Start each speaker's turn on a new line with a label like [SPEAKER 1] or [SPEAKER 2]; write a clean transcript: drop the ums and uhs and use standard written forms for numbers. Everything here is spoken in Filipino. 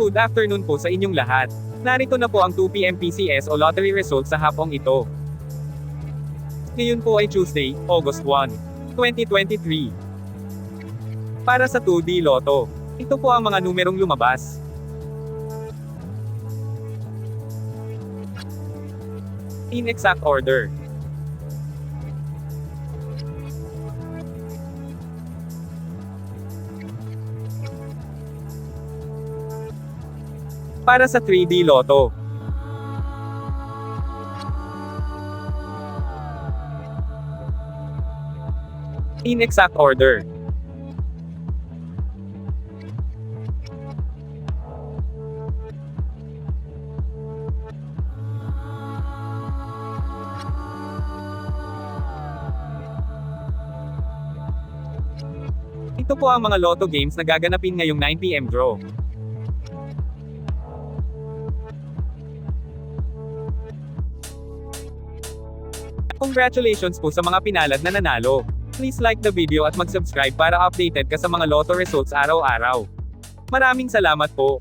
[SPEAKER 1] Good afternoon po sa inyong lahat. Narito na po ang 2 PM PCS o lottery results sa hapong ito. Ngayon po ay Tuesday, August 1, 2023. Para sa 2D Lotto, ito po ang mga numerong lumabas. In exact order. Para sa 3D Lotto. In exact order. Ito po ang mga Lotto games na gaganapin ngayong 9 PM draw. Congratulations po sa mga pinalad na nanalo. Please like the video at mag-subscribe para updated ka sa mga Lotto results araw-araw. Maraming salamat po.